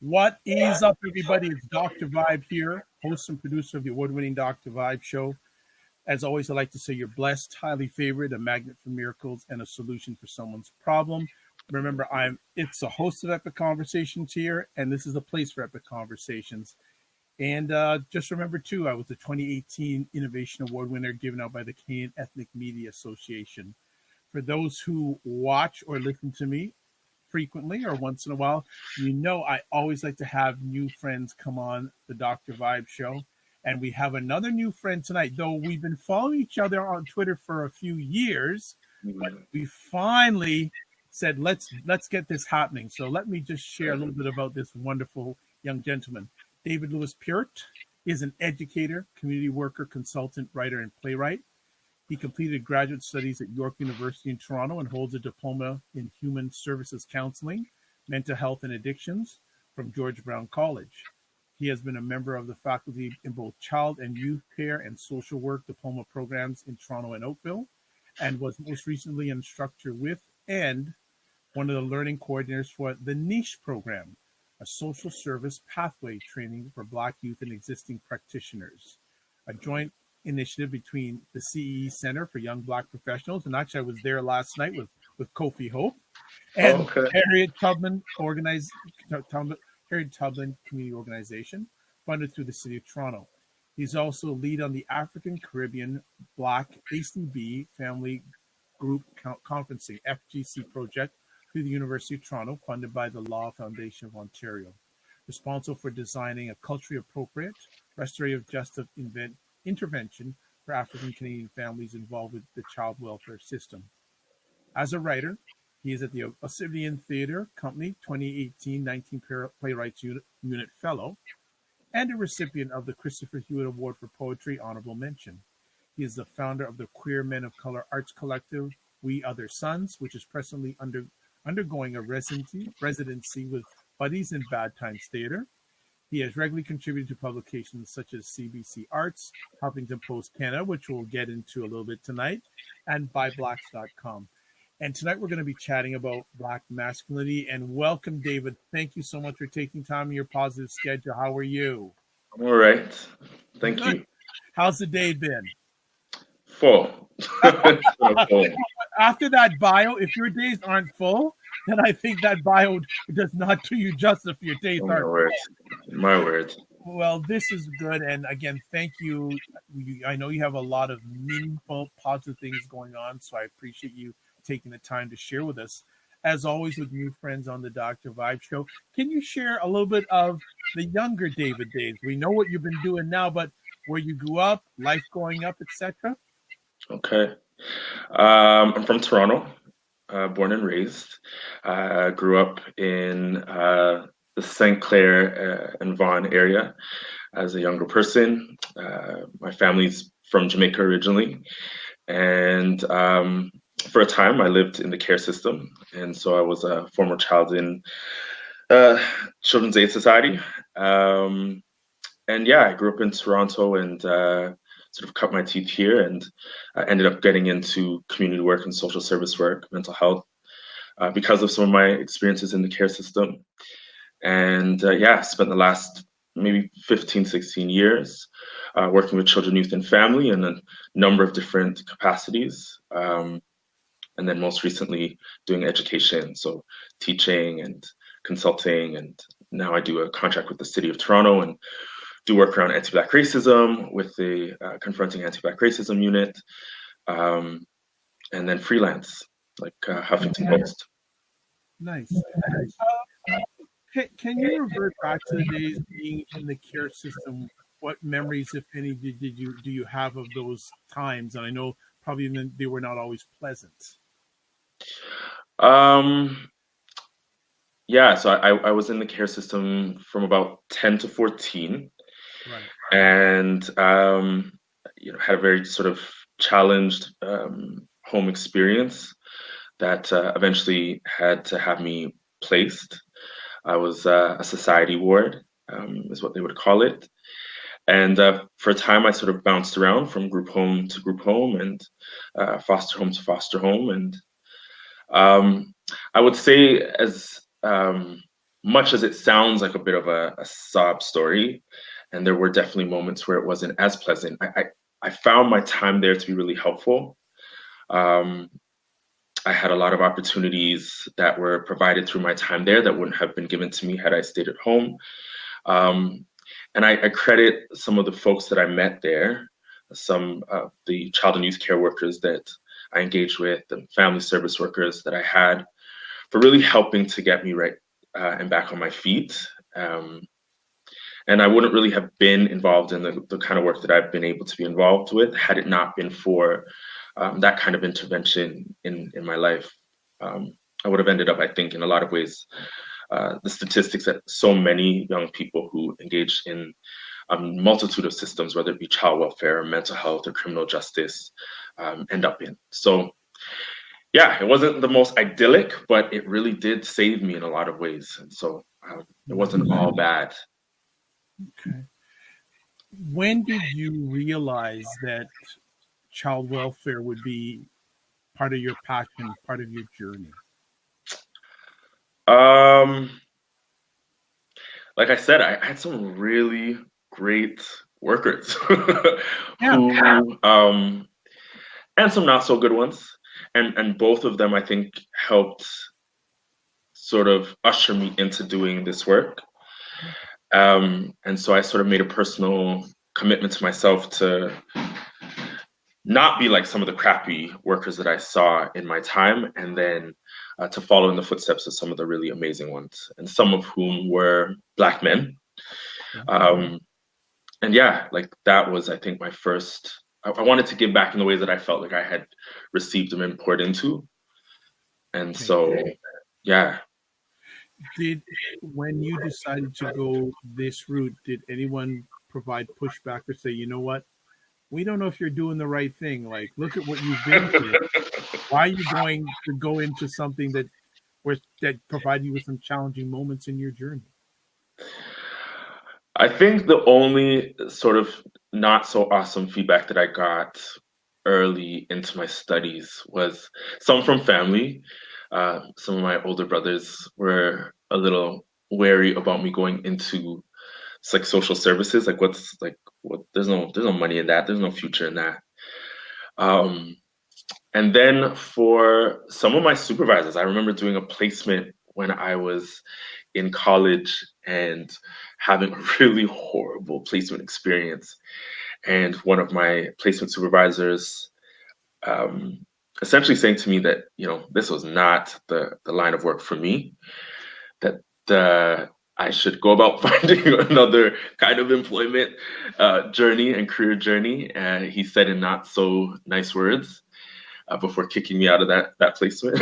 What is up, everybody? It's Dr. Vibe here, host and producer of the award-winning Dr. Vibe show. As always, I like to say you're blessed, highly favored, a magnet for miracles, and a solution for someone's problem. Remember, it's a host of Epic Conversations here, and this is the place for Epic Conversations. And just remember, too, I was the 2018 Innovation Award winner given out by the Canadian Ethnic Media Association. For those who watch or listen to me frequently or once in a while, you know I always like to have new friends come on the Dr. Vibe show. And we have another new friend tonight, though we've been following each other on Twitter for a few years, but we finally said, let's get this happening. So let me just share a little bit about this wonderful young gentleman. David Lewis-Peart is an educator, community worker, consultant, writer, and playwright. He completed graduate studies at York University in Toronto and holds a diploma in Human Services Counselling, Mental Health and Addictions from George Brown College. He has been a member of the faculty in both child and youth care and social work diploma programs in Toronto and Oakville, and was most recently an instructor with and one of the learning coordinators for the Niche program, a social service pathway training for Black youth and existing practitioners, a joint initiative between the CEE Centre for Young Black Professionals, and actually I was there last night with Kofi Hope, and Harriet Tubman Harriet Tubman Community Organization, funded through the City of Toronto. He's also lead on the African Caribbean Black ACB Family Group Conferencing FGC project through the University of Toronto, funded by the Law Foundation of Ontario. Responsible for designing a culturally appropriate restorative justice intervention for African Canadian families involved with the child welfare system. As a writer, he is at the Obsidian Theatre Company 2018-19 Playwrights Unit Fellow and a recipient of the Christopher Hewitt Award for Poetry Honorable Mention. He is the founder of the Queer Men of Color Arts Collective, We Other Sons, which is presently undergoing a residency with Buddies in Bad Times Theatre. He has regularly contributed to publications such as CBC Arts, Huffington Post Canada, which we'll get into a little bit tonight, and byblacks.com. And tonight we're going to be chatting about Black masculinity. And welcome, David. Thank you so much for taking time in your positive schedule. How are you? I'm all right. Thank you. How's the day been? Full. After that bio, if your days aren't full, then I think that bio does not do you justice if your days aren't full. My words. Well, this is good. And again, thank you. I know you have a lot of meaningful, positive things going on, so I appreciate you taking the time to share with us. As always, with new friends on the Dr. Vibe show, can you share a little bit of the younger David days? We know what you've been doing now, but where you grew up, life growing up, etc. Okay. I'm from Toronto, born and raised. I grew up in the St. Clair and Vaughan area as a younger person. My family's from Jamaica originally, and for a time I lived in the care system, and so I was a former child in Children's Aid Society. And yeah, I grew up in Toronto and sort of cut my teeth here, and I ended up getting into community work and social service work, mental health, because of some of my experiences in the care system. And yeah, spent the last maybe 15, 16 years working with children, youth, and family in a number of different capacities. And then most recently doing education, so teaching and consulting. And now I do a contract with the City of Toronto and do work around anti-Black racism with the Confronting Anti-Black Racism Unit, and then freelance, like Huffington Post. Nice. Can you revert back to the days being in the care system? What memories, if any, do you have of those times? And I know probably they were not always pleasant. Yeah, so I was in the care system from about 10 to 14. Right. And had a very sort of challenged home experience that eventually had to have me placed. I was a society ward, is what they would call it. And for a time, I sort of bounced around from group home to group home and foster home to foster home. And I would say as much as it sounds like a bit of a sob story, and there were definitely moments where it wasn't as pleasant, I found my time there to be really helpful. Um, I had a lot of opportunities that were provided through my time there that wouldn't have been given to me had I stayed at home. Um, and I credit some of the folks that I met there, some of the child and youth care workers that I engaged with, the family service workers that I had, for really helping to get me right and back on my feet. And I wouldn't really have been involved in the kind of work that I've been able to be involved with had it not been for that kind of intervention in my life. I would have ended up, I think, in a lot of ways, the statistics that so many young people who engage in a multitude of systems, whether it be child welfare, or mental health, or criminal justice, end up in. So yeah, it wasn't the most idyllic, but it really did save me in a lot of ways. And so it wasn't all bad. Okay. When did you realize that child welfare would be part of your passion, part of your journey? Like I said, I had some really great workers Yeah. who, and some not so good ones. And both of them, I think, helped sort of usher me into doing this work. And so I sort of made a personal commitment to myself to not be like some of the crappy workers that I saw in my time, and then to follow in the footsteps of some of the really amazing ones, and some of whom were Black men. And yeah, like that was, I think, my first. I wanted to give back in the ways that I felt like I had received and been poured into. And so, yeah. When you decided to go this route, did anyone provide pushback or say, you know what, we don't know if you're doing the right thing. Like, look at what you've been through. Why are you going to go into something that provided you with some challenging moments in your journey? I think the only sort of not so awesome feedback that I got early into my studies was some from family. Some of my older brothers were a little wary about me going into like social services. Like, what? There's no money in that. There's no future in that. And then for some of my supervisors, I remember doing a placement when I was in college and having a really horrible placement experience. And one of my placement supervisors essentially saying to me that, this was not the line of work for me, that I should go about finding another kind of employment journey and career journey. And he said in not so nice words before kicking me out of that placement.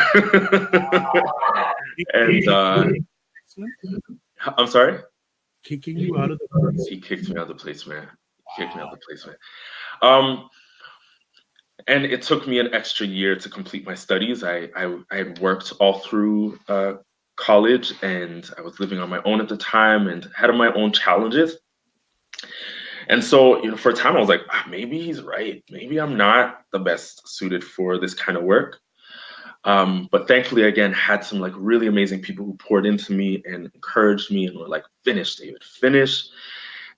And I'm sorry? Kicking you out of the place? He kicked me out of the placement. He kicked me out of the placement. And it took me an extra year to complete my studies. I had worked all through college, and I was living on my own at the time and had my own challenges. And so, for a time, I was like, maybe he's right. Maybe I'm not the best suited for this kind of work. But thankfully, again, had some like really amazing people who poured into me and encouraged me and were like, finish, David, finish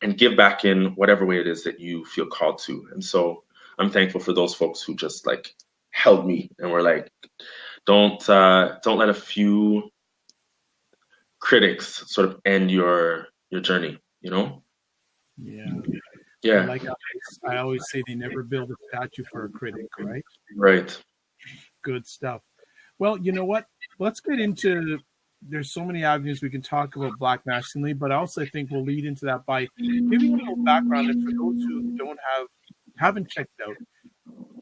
and give back in whatever way it is that you feel called to. And so I'm thankful for those folks who just like held me and were like, don't let a few critics sort of end your journey, Yeah. Like I always say, they never build a statue for a critic, right? Right. Good stuff. Well, you know what? Let's get into, there's so many avenues we can talk about Black masculinity, but also I think we'll lead into that by giving a little background. And for those who haven't checked out,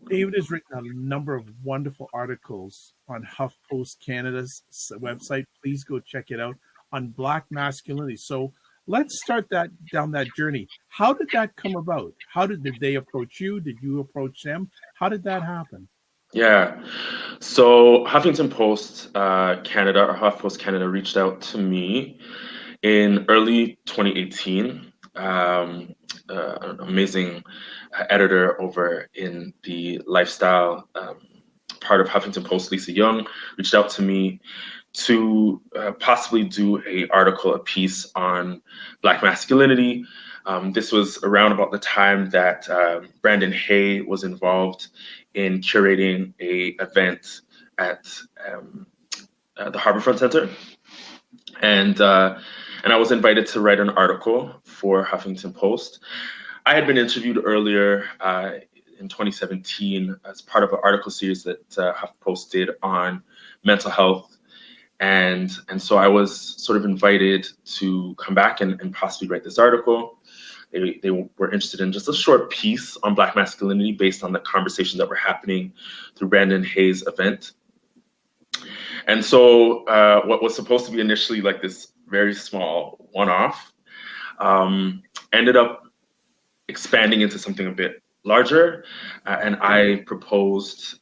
David has written a number of wonderful articles on Huff Post Canada's website. Please go check it out on Black masculinity. So let's start down that journey. How did that come about? Did they approach you? Did you approach them? How did that happen? Yeah. So Huffington Post Canada, or HuffPost Canada, reached out to me in early 2018. An amazing editor over in the lifestyle part of Huffington Post, Lisa Young, reached out to me to possibly do a piece on Black masculinity. This was around about the time that Brandon Hay was involved in curating a event at the Harbourfront Centre, and I was invited to write an article for Huffington Post. I had been interviewed earlier in 2017 as part of an article series that HuffPost did on mental health. And so I was sort of invited to come back and possibly write this article. They were interested in just a short piece on Black masculinity based on the conversations that were happening through Brandon Hay's event. And so what was supposed to be initially like this very small one-off ended up expanding into something a bit larger. And I proposed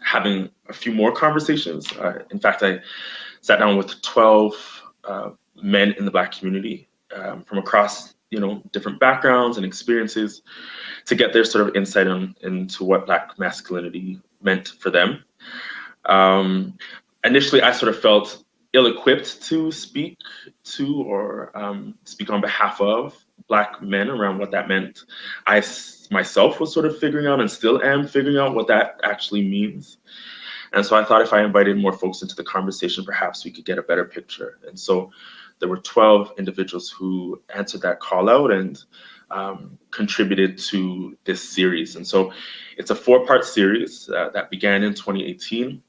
having a few more conversations. In fact, I sat down with 12 men in the Black community from across, different backgrounds and experiences to get their sort of insight into what Black masculinity meant for them. Initially, I sort of felt ill-equipped to speak to or speak on behalf of Black men around what that meant. I myself was sort of figuring out and still am figuring out what that actually means. And so I thought if I invited more folks into the conversation, perhaps we could get a better picture. And so there were 12 individuals who answered that call out and contributed to this series. And so it's a 4-part series that began in 2018.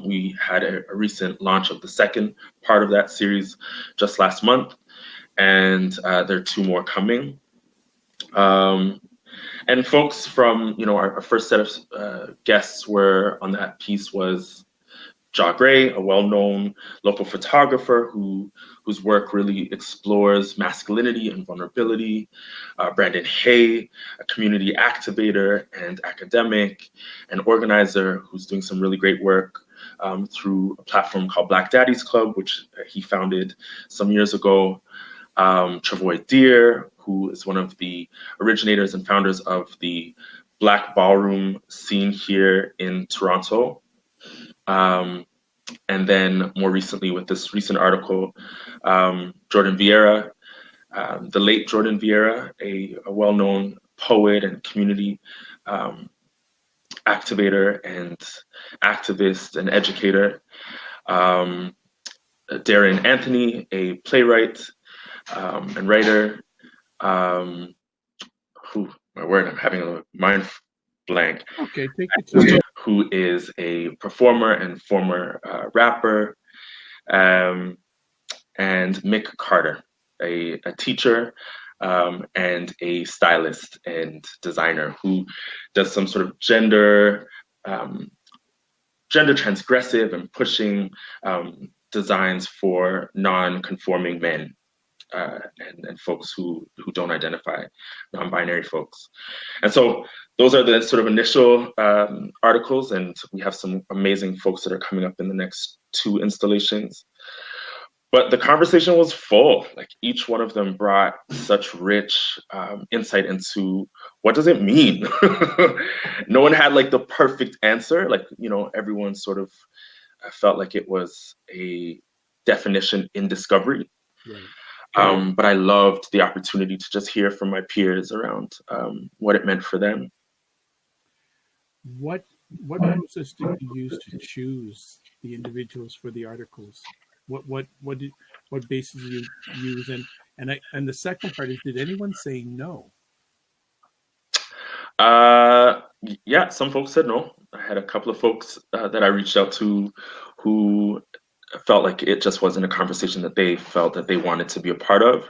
We had a recent launch of the second part of that series just last month, and there are 2 more coming. And folks from, our first set of guests were on that piece was Ja Gray, a well-known local photographer whose work really explores masculinity and vulnerability. Brandon Hay, a community activator and academic and organizer who's doing some really great work through a platform called Black Daddies Club, which he founded some years ago. Travoy Deer, who is one of the originators and founders of the Black ballroom scene here in Toronto. And then more recently with this recent article, Jordan Vieira, the late Jordan Vieira, a well-known poet and community activator and activist and educator. Darren Anthony, a playwright and writer. My word, I'm having a mind blank. Okay, take your time. Who is a performer and former rapper, and Mick Carter, a teacher and a stylist and designer who does some sort of gender transgressive and pushing designs for non-conforming men. And folks who don't identify, non-binary folks. And so those are the sort of initial articles, and we have some amazing folks that are coming up in the next 2 installations. But the conversation was full. Like each one of them brought such rich insight into what does it mean? No one had like the perfect answer. Like, everyone sort of felt like it was a definition in discovery. Right. But I loved the opportunity to just hear from my peers around what it meant for them. What process did you use to choose the individuals for the articles? What basis did you use? And the second part is, did anyone say no? Yeah, some folks said no. I had a couple of folks that I reached out to who felt like it just wasn't a conversation that they felt that they wanted to be a part of.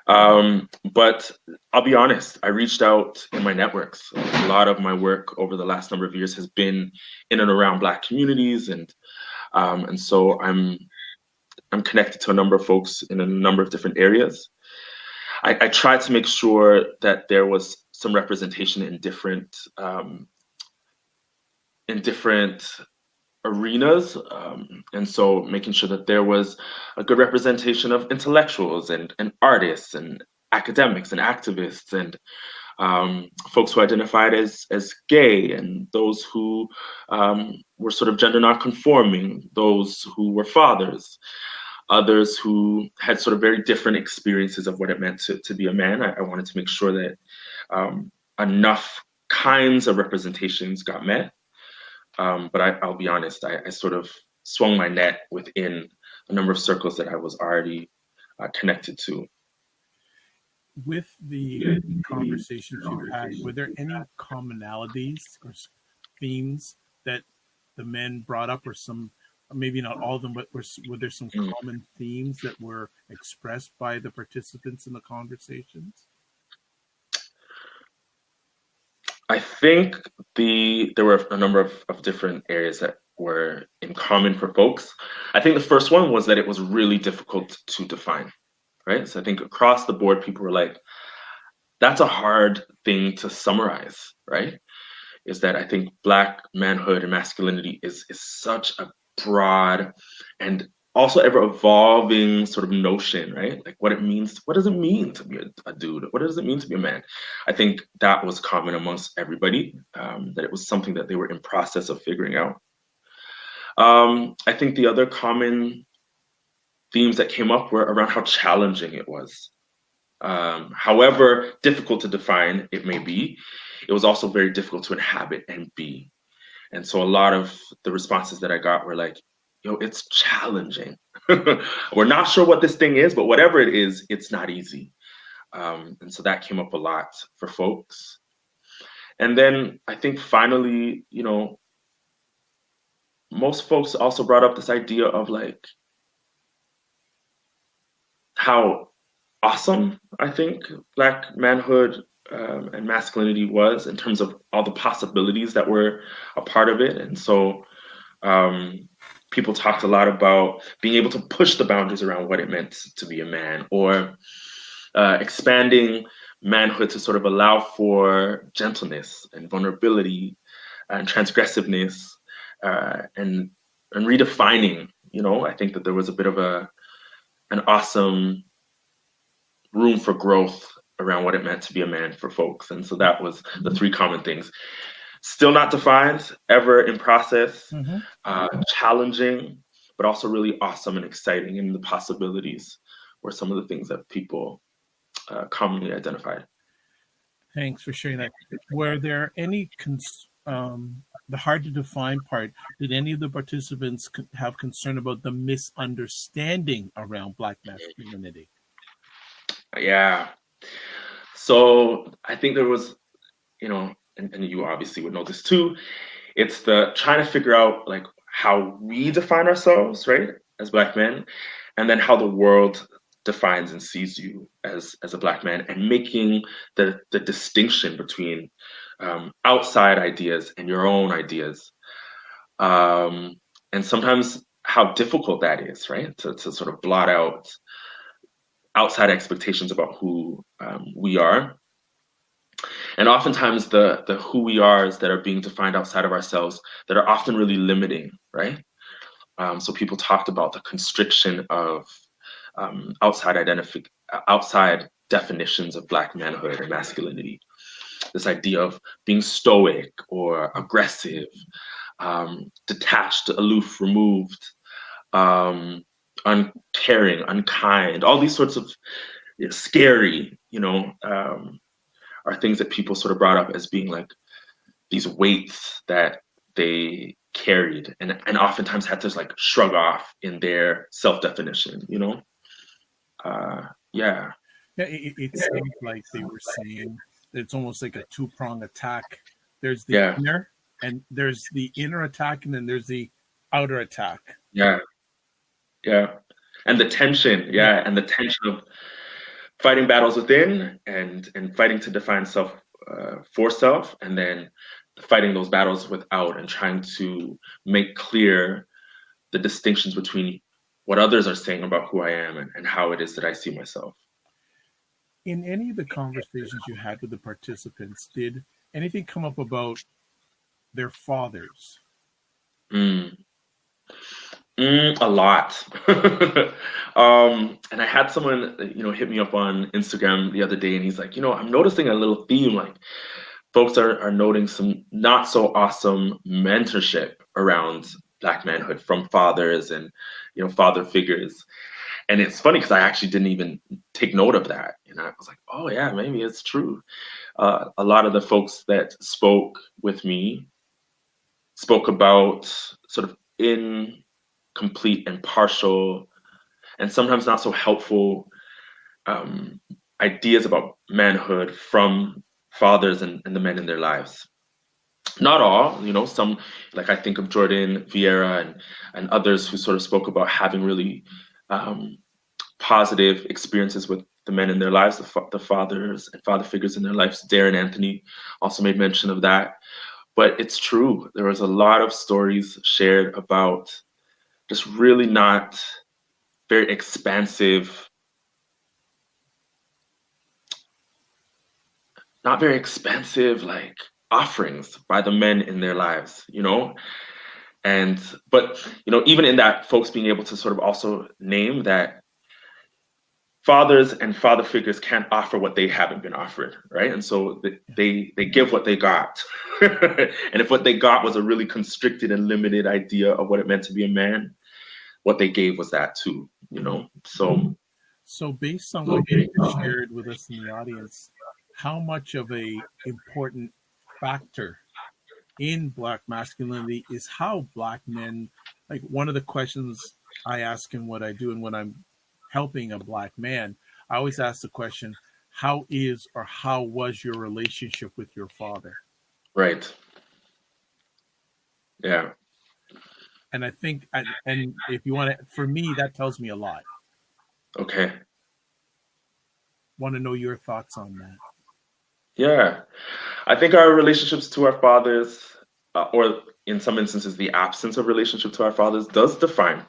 But I'll be honest, I reached out in my networks. A lot of my work over the last number of years has been in and around Black communities, and so I'm connected to a number of folks in a number of different areas. I tried to make sure that there was some representation in different arenas, and so making sure that there was a good representation of intellectuals and artists and academics and activists and folks who identified as gay, and those who were sort of gender non-conforming, those who were fathers, others who had sort of very different experiences of what it meant to be a man. I wanted to make sure that enough kinds of representations got met. But I'll be honest, I sort of swung my net within a number of circles that I was already connected to. With the conversations you've had, were there any commonalities or themes that the men brought up, or some, maybe not all of them, but were there some common themes that were expressed by the participants in the conversations? I think there were a number of different areas that were in common for folks. I think the first one was that it was really difficult to define, right? So I think across the board, people were like, that's a hard thing to summarize, right? Is that I think Black manhood and masculinity is such a broad and also ever evolving sort of notion, right? Like what does it mean to be a dude? What does it mean to be a man? I think that was common amongst everybody, that it was something that they were in process of figuring out. I think the other common themes that came up were around how challenging it was. However difficult to define it may be, it was also very difficult to inhabit and be. And so a lot of the responses that I got were like, yo, it's challenging. We're not sure what this thing is, but whatever it is, it's not easy. And so that came up a lot for folks. And then I think finally, most folks also brought up this idea of like how awesome I think Black manhood and masculinity was in terms of all the possibilities that were a part of it. And so people talked a lot about being able to push the boundaries around what it meant to be a man, or expanding manhood to sort of allow for gentleness and vulnerability and transgressiveness, and redefining. I think that there was a bit of an awesome room for growth around what it meant to be a man for folks. And so that was the three common things. Still not defined, ever in process, challenging, but also really awesome and exciting. And the possibilities were some of the things that people commonly identified. Thanks for sharing that. Were there any, the hard to define part, did any of the participants have concern about the misunderstanding around Black masculinity? Yeah. So I think there was, and you obviously would know this too, it's the trying to figure out like how we define ourselves, right, as Black men, and then how the world defines and sees you as a Black man, and making the distinction between outside ideas and your own ideas. And sometimes how difficult that is, right, to sort of blot out outside expectations about who we are. And oftentimes the who we are that are being defined outside of ourselves that are often really limiting, right? So people talked about the constriction of outside definitions of Black manhood and masculinity. This idea of being stoic or aggressive, detached, aloof, removed, uncaring, unkind, all these sorts of scary, are things that people sort of brought up as being like these weights that they carried and oftentimes had to like shrug off in their self-definition, Yeah, it seems like they were saying it's almost like a two-prong attack. There's the inner, and there's the inner attack, and then there's the outer attack. Yeah. And the tension, and the tension of fighting battles within and fighting to define self for self, and then fighting those battles without and trying to make clear the distinctions between what others are saying about who I am and how it is that I see myself. In any of the conversations you had with the participants, did anything come up about their fathers? A lot. And I had someone, hit me up on Instagram the other day, and he's like, I'm noticing a little theme. Like, folks are noting some not so awesome mentorship around Black manhood from fathers and, father figures. And it's funny because I actually didn't even take note of that. And I was like, oh, yeah, maybe it's true. A lot of the folks that spoke with me spoke about sort of incomplete and partial and sometimes not so helpful ideas about manhood from fathers and the men in their lives. Not all, some, like I think of Jordan Vieira and others who sort of spoke about having really positive experiences with the men in their lives, the fathers and father figures in their lives. Darren Anthony also made mention of that. But it's true. There was a lot of stories shared about just really not very expansive, like offerings by the men in their lives, but even in that, folks being able to sort of also name that fathers and father figures can't offer what they haven't been offered, right? And so they give what they got. And if what they got was a really constricted and limited idea of what it meant to be a man, what they gave was that too, So based on what you shared with us in the audience, how much of a important factor in Black masculinity is how Black men, like one of the questions I ask in what I do and when I'm helping a Black man, I always ask the question, how is or how was your relationship with your father? Right. Yeah. And I think, and if you want to, for me, that tells me a lot. Okay. Want to know your thoughts on that. Yeah. I think our relationships to our fathers, or in some instances, the absence of relationship to our fathers, does define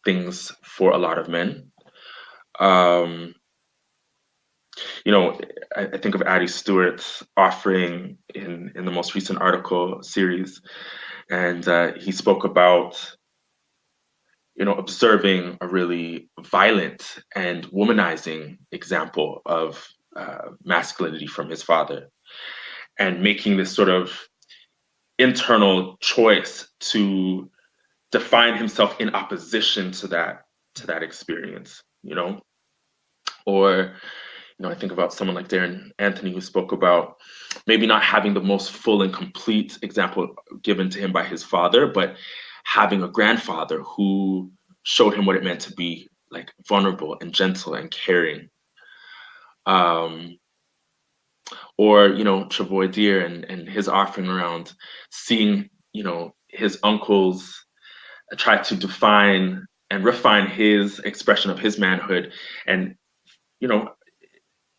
things for a lot of men. Um, I think of Addie Stewart's offering in the most recent article series, and he spoke about observing a really violent and womanizing example of masculinity from his father, and making this sort of internal choice to define himself in opposition to that experience, or I think about someone like Darren Anthony, who spoke about maybe not having the most full and complete example given to him by his father, but having a grandfather who showed him what it meant to be like vulnerable and gentle and caring. Or Travoy Deer and his offering around seeing his uncles try to define and refine his expression of his manhood and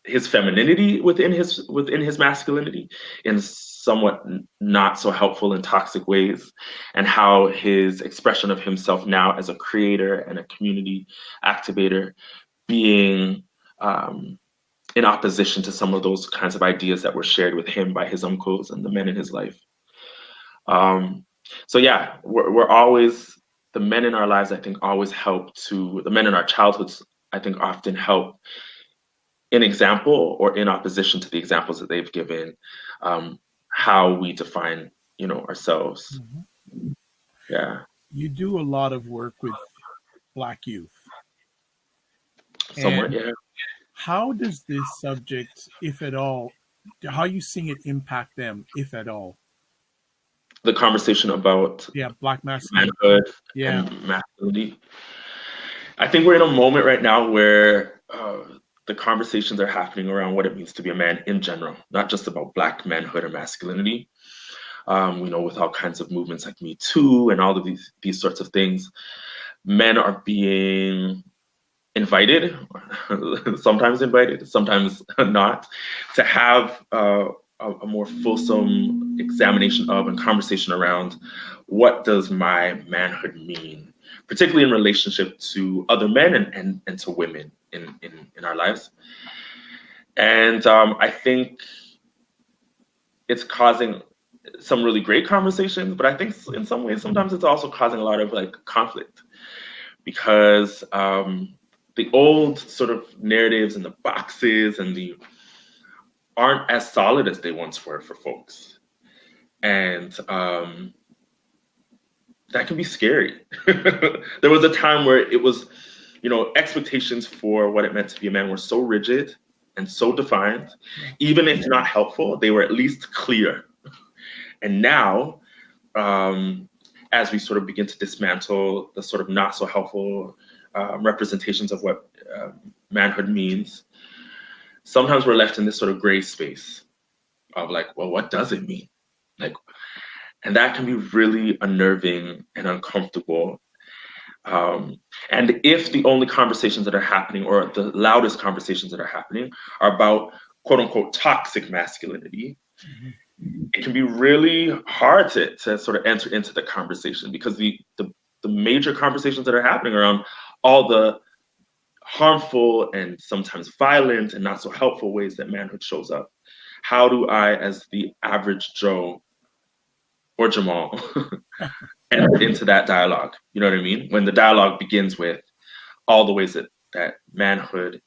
his femininity within his masculinity in somewhat not so helpful and toxic ways, and how his expression of himself now as a creator and a community activator being in opposition to some of those kinds of ideas that were shared with him by his uncles and the men in his life. So yeah, we're always, the men in our lives, I think, always help to, the men in our childhoods, I think, often help in example or in opposition to the examples that they've given, how we define, ourselves. Mm-hmm. Yeah. You do a lot of work with Black youth. Somewhat, And yeah. how does this subject, if at all, how you seeing it impact them, if at all? The conversation about Yeah, Black masculinity. manhood Yeah. and masculinity. I think we're in a moment right now where the conversations are happening around what it means to be a man in general, not just about Black manhood or masculinity. With all kinds of movements like Me Too and all of these sorts of things, men are being invited, sometimes not, to have a more fulsome examination of and conversation around what does my manhood mean, particularly in relationship to other men and to women in our lives. And I think it's causing some really great conversations, but I think in some ways sometimes it's also causing a lot of like conflict because the old sort of narratives and the boxes and the aren't as solid as they once were for folks, and that can be scary. There was a time where it was, expectations for what it meant to be a man were so rigid and so defined, even if not helpful, they were at least clear. And now, as we sort of begin to dismantle the sort of not so helpful representations of what manhood means, sometimes we're left in this sort of gray space of like, well, what does it mean? Like, and that can be really unnerving and uncomfortable. And if the only conversations that are happening, or the loudest conversations that are happening, are about quote unquote toxic masculinity, it can be really hard to sort of enter into the conversation, because the major conversations that are happening around all the harmful and sometimes violent and not so helpful ways that manhood shows up. How do I, as the average Joe or Jamal, enter into that dialogue? You know what I mean? When the dialogue begins with all the ways that manhood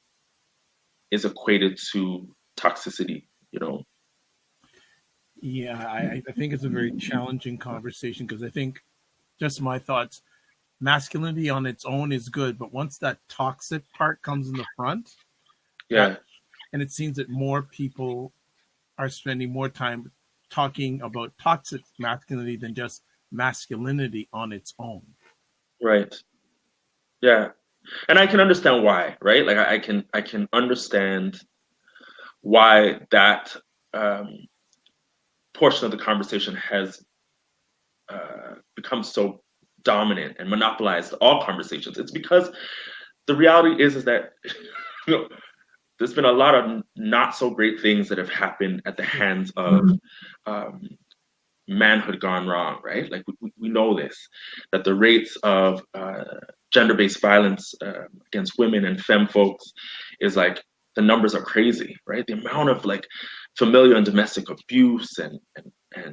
is equated to toxicity, Yeah, I think it's a very challenging conversation, because I think, just my thoughts, masculinity on its own is good, but once that toxic part comes in the front, Yeah. And it seems that more people are spending more time talking about toxic masculinity than just masculinity on its own. Right. Yeah. And I can understand why, right? Like I can understand why that portion of the conversation has become so dominant and monopolized all conversations. It's because the reality is that there's been a lot of not so great things that have happened at the hands of manhood gone wrong, right? Like we know this, that the rates of gender-based violence against women and femme folks is like, the numbers are crazy, right? The amount of like familial and domestic abuse and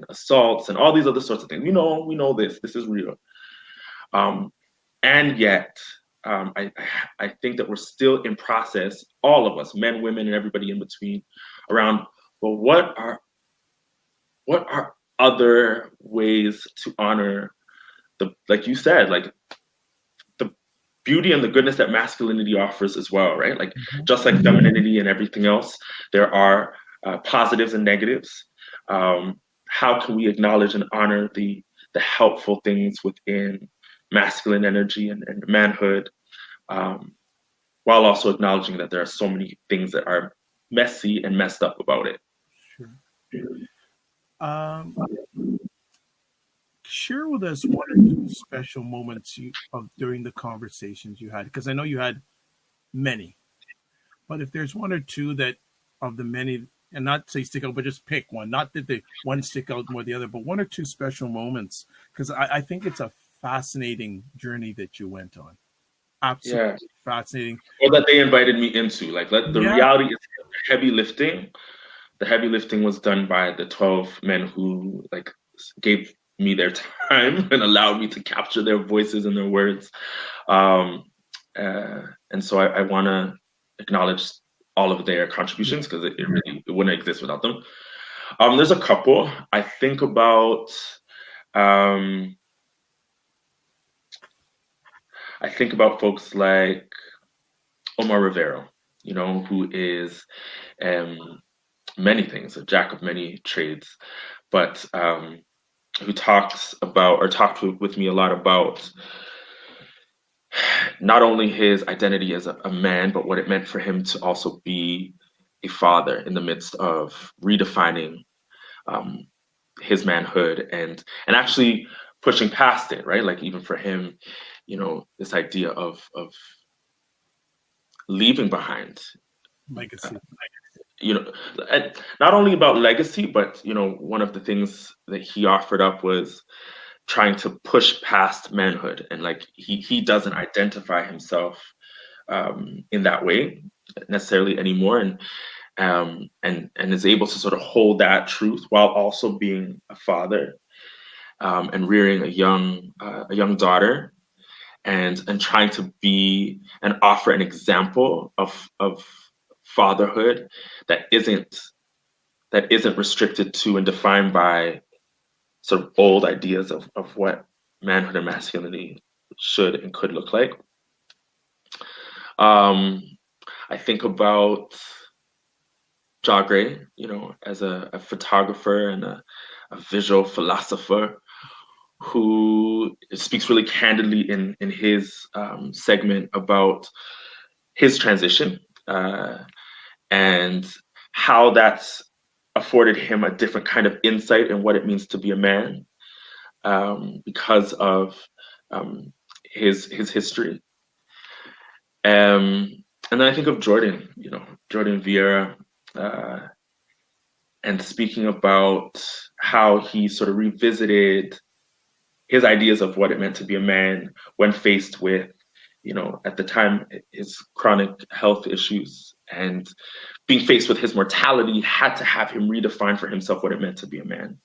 assaults and all these other sorts of things. We know this is real. And yet, I think that we're still in process, all of us, men, women, and everybody in between, around, well, what are other ways to honor like you said, like the beauty and the goodness that masculinity offers as well, right? Like just like femininity and everything else, there are positives and negatives. How can we acknowledge and honor the helpful things within masculine energy and manhood, while also acknowledging that there are so many things that are messy and messed up about it. Sure. Share with us one or two special moments during the conversations you had, because I know you had many, but if there's one or two that of the many, and not say stick out, but just pick one, not that the one stick out more than the other, but one or two special moments, because I think it's a fascinating journey that you went on. Absolutely fascinating. Or that they invited me into. Like the reality is, the heavy lifting was done by the 12 men who like gave me their time and allowed me to capture their voices and their words. And so I want to acknowledge all of their contributions, because it wouldn't exist without them. There's a couple. I think about folks like Omar Rivero, who is many things, a jack of many trades, but who talked with me a lot about not only his identity as a man, but what it meant for him to also be a father in the midst of redefining his manhood and actually pushing past it, right? Like even for him, this idea of leaving behind legacy. Not only about legacy, but one of the things that he offered up was trying to push past manhood, and like he doesn't identify himself in that way necessarily anymore, and is able to sort of hold that truth while also being a father, and rearing a young daughter, and trying to be and offer an example of fatherhood that isn't restricted to and defined by sort of old ideas of what manhood and masculinity should and could look like. I think about Jagre, as a photographer and a visual philosopher who speaks really candidly in his segment about his transition, and how that's afforded him a different kind of insight in what it means to be a man, because of his history. And then I think of Jordan, Jordan Vieira, and speaking about how he sort of revisited his ideas of what it meant to be a man when faced with, at the time, his chronic health issues, and being faced with his mortality had to have him redefine for himself what it meant to be a man.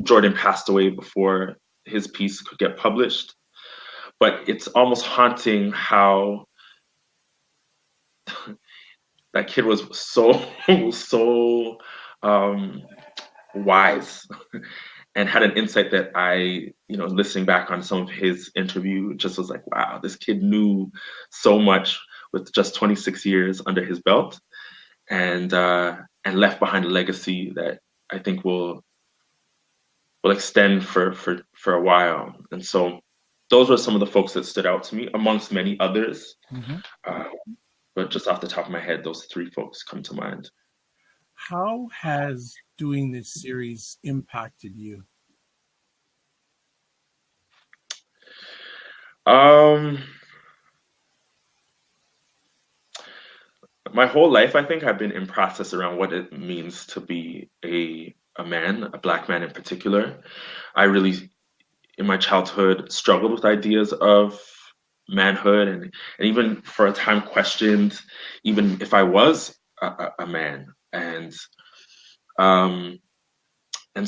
Jordan passed away before his piece could get published, but it's almost haunting how that kid was so wise and had an insight that I, listening back on some of his interview, just was like, wow, this kid knew so much with just 26 years under his belt, and left behind a legacy that I think will extend for a while. And so those were some of the folks that stood out to me, amongst many others. But just off the top of my head, those three folks come to mind. How has doing this series impacted you? My whole life, I think I've been in process around what it means to be a man, a Black man in particular. I really, in my childhood, struggled with ideas of manhood, and even for a time questioned even if I was a man. And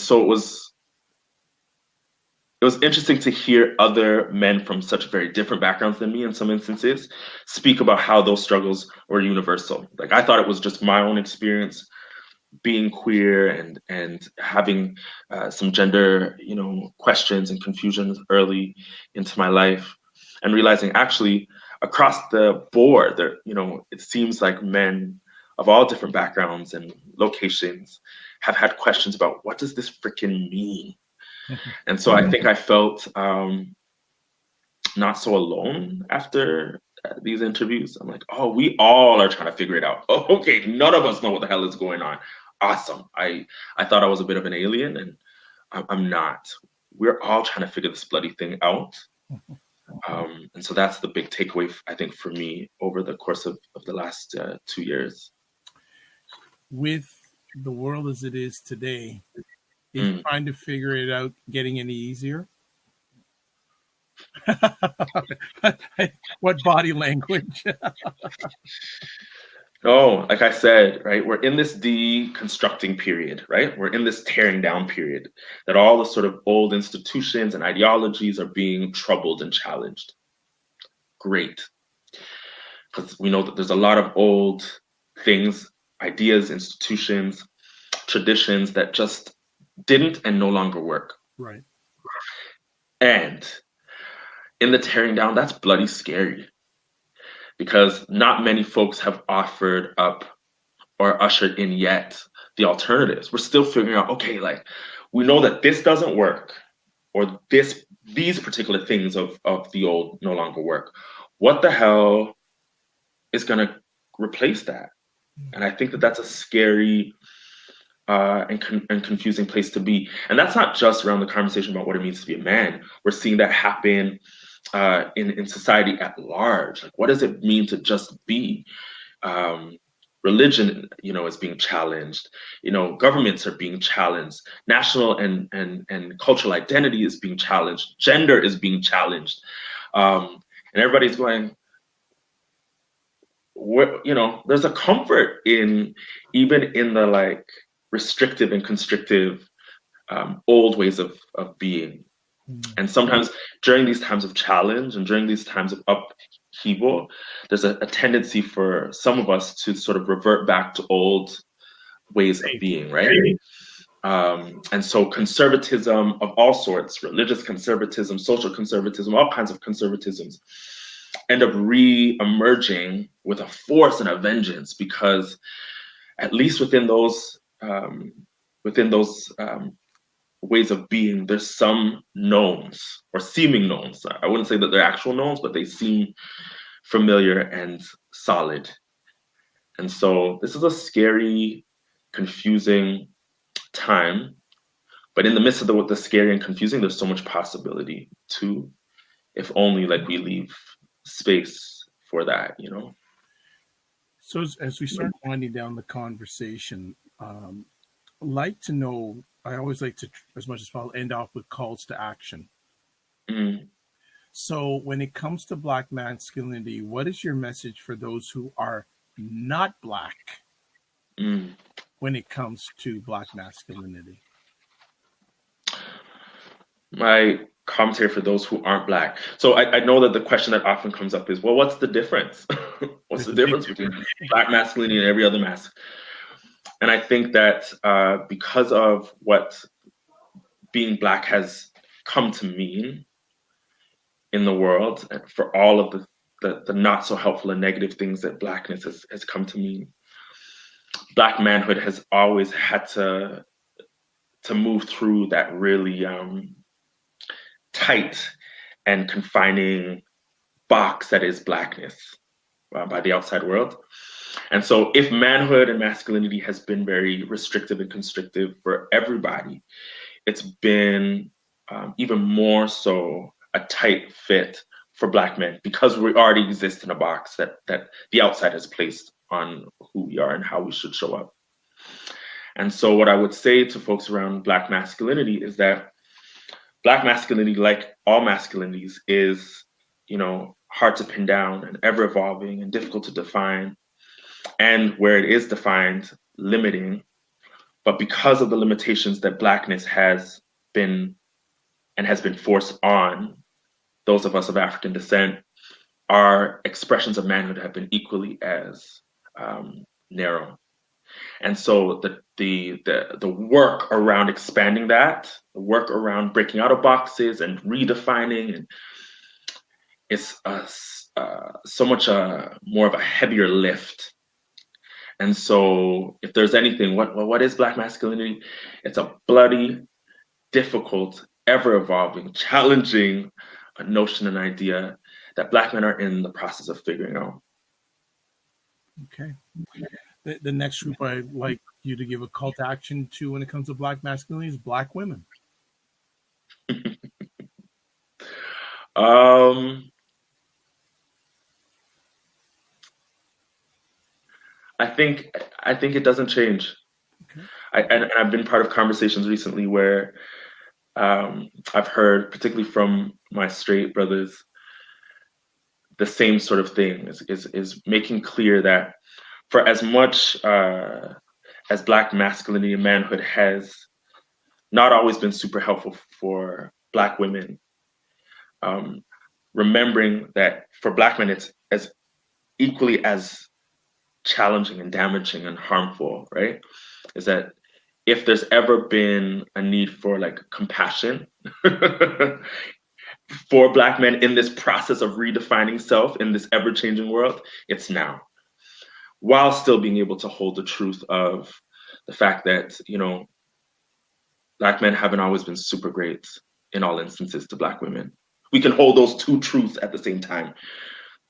so it was interesting to hear other men from such very different backgrounds than me in some instances speak about how those struggles were universal. Like, I thought it was just my own experience being queer and having some gender, questions and confusions early into my life, and realizing actually across the board there, it seems like men of all different backgrounds and locations have had questions about what does this freaking mean. And so I think I felt not so alone after these interviews. I'm like, oh, we all are trying to figure it out. Oh, okay, none of us know what the hell is going on. Awesome. I thought I was a bit of an alien, and I'm not. We're all trying to figure this bloody thing out. And so that's the big takeaway, I think, for me over the course of the last 2 years. With the world as it is today, is trying to figure it out getting any easier? What body language? Oh, like I said, right, we're in this deconstructing period, right? We're in this tearing down period, that all the sort of old institutions and ideologies are being troubled and challenged. Great. Because we know that there's a lot of old things, ideas, institutions, traditions that just didn't and no longer work. Right. And in the tearing down, that's bloody scary, because not many folks have offered up or ushered in yet the alternatives. We're still figuring out, okay, like, we know that this doesn't work, or these particular things of the old no longer work. What the hell is going to replace that? And I think that that's a scary and confusing place to be. And that's not just around the conversation about what it means to be a man. We're seeing that happen in society at large. Like, what does it mean to just be? Religion, is being challenged. Governments are being challenged. National and cultural identity is being challenged. Gender is being challenged. And everybody's going, there's a comfort in even in the like restrictive and constrictive old ways of being. And sometimes during these times of challenge and during these times of upheaval, there's a tendency for some of us to sort of revert back to old ways of being, right? And so conservatism of all sorts, religious conservatism, social conservatism, all kinds of conservatisms, end up re-emerging with a force and a vengeance, because at least within those ways of being, there's some knowns or seeming knowns. I wouldn't say that they're actual knowns, but they seem familiar and solid. And so this is a scary, confusing time. But in the midst of the scary and confusing, there's so much possibility too, if only like we leave space for that, you know? So as we start winding down the conversation, like to know, I always like to, as much as possible, end off with calls to action. Mm. So when it comes to Black masculinity, what is your message for those who are not Black when it comes to Black masculinity? My commentary for those who aren't Black. So I know that the question that often comes up is, well, what's the difference? What's the difference between Black masculinity and every other mask? And I think that because of what being Black has come to mean in the world, and for all of the not so helpful and negative things that Blackness has come to mean, Black manhood has always had to move through that really tight and confining box that is Blackness by the outside world. And so if manhood and masculinity has been very restrictive and constrictive for everybody, it's been even more so a tight fit for Black men, because we already exist in a box that the outside has placed on who we are and how we should show up. And so what I would say to folks around Black masculinity is that Black masculinity, like all masculinities, is, hard to pin down and ever evolving and difficult to define. And where it is defined, limiting. But because of the limitations that Blackness has been forced on those of us of African descent, our expressions of manhood have been equally as narrow. And so the work around expanding that, the work around breaking out of boxes and redefining, and it's so much more of a heavier lift. And so if there's anything, what is Black masculinity? It's a bloody, difficult, ever-evolving, challenging notion and idea that Black men are in the process of figuring out. Okay. The next group I'd like you to give a call to action to when it comes to Black masculinity is Black women. I think it doesn't change. Okay. And I've been part of conversations recently where I've heard, particularly from my straight brothers, the same sort of thing is making clear that for as much as Black masculinity and manhood has not always been super helpful for Black women, remembering that for Black men it's as equally as challenging and damaging and harmful, right? Is that if there's ever been a need for like compassion for Black men in this process of redefining self in this ever-changing world, it's now. While still being able to hold the truth of the fact that, Black men haven't always been super great in all instances to Black women. We can hold those two truths at the same time.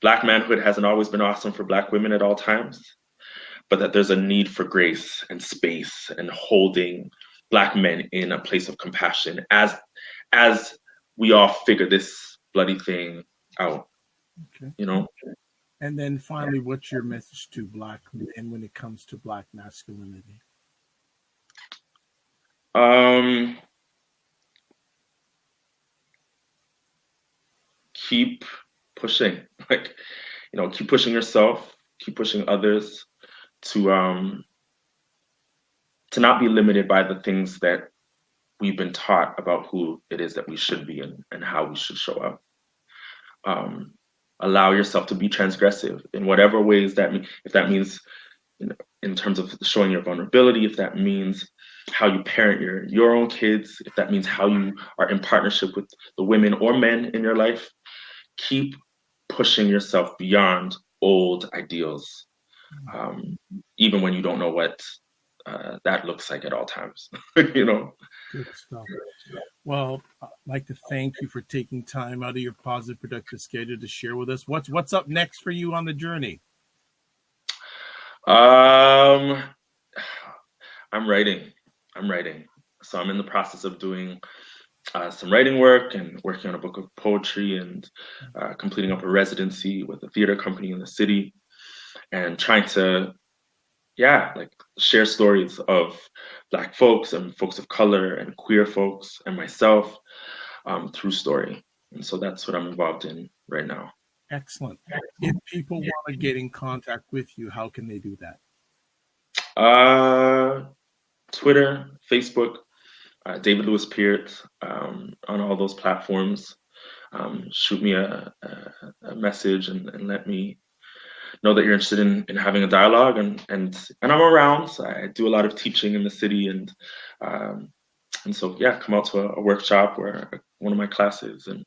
Black manhood hasn't always been awesome for Black women at all times, but that there's a need for grace and space and holding Black men in a place of compassion as we all figure this bloody thing out. Okay. And then finally, what's your message to Black men when it comes to Black masculinity? Keep pushing, keep pushing yourself, keep pushing others to not be limited by the things that we've been taught about who it is that we should be and how we should show up. Allow yourself to be transgressive in whatever ways that if that means in terms of showing your vulnerability, if that means how you parent your own kids, if that means how you are in partnership with the women or men in your life, keep pushing yourself beyond old ideals, even when you don't know what that looks like at all times. You know. Good stuff. Well, I'd like to thank you for taking time out of your positive, productive schedule to share with us. What's up next for you on the journey? I'm writing. So I'm in the process of doing some writing work and working on a book of poetry and completing up a residency with a theater company in the city, and trying to share stories of Black folks and folks of color and queer folks and myself through story. And so that's what I'm involved in right now. Excellent. If people want to get in contact with you, how can they do that? Twitter, Facebook, David Lewis-Peart, on all those platforms. Shoot me a message and let me know that you're interested in having a dialogue, and I'm around. So I do a lot of teaching in the city, and so come out to a workshop or one of my classes, and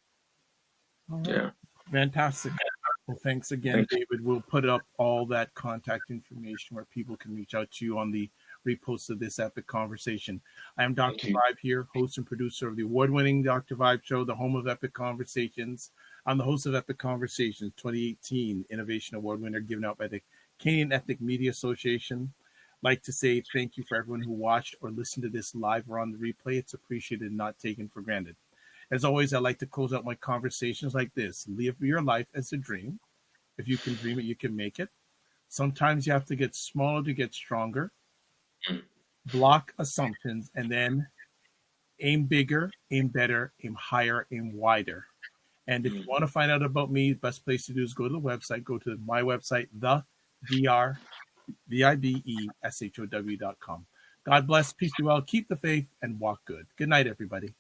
fantastic. Well, thanks again, David. We'll put up all that contact information where people can reach out to you on the repost of this epic conversation. I am Dr. Vibe here, host and producer of the award-winning Dr. Vibe Show, the home of epic conversations. I'm the host of Epic Conversations 2018 Innovation Award winner given out by the Canadian Ethnic Media Association. I'd like to say thank you for everyone who watched or listened to this live or on the replay. It's appreciated and not taken for granted. As always, I like to close out my conversations like this. Live your life as a dream. If you can dream it, you can make it. Sometimes you have to get smaller to get stronger. Block assumptions and then aim bigger, aim better, aim higher, aim wider. And if you want to find out about me, the best place to do is go to the website. Go to my website, thedrvibeshow.com. God bless, peace be well, keep the faith, and walk good. Good night, everybody.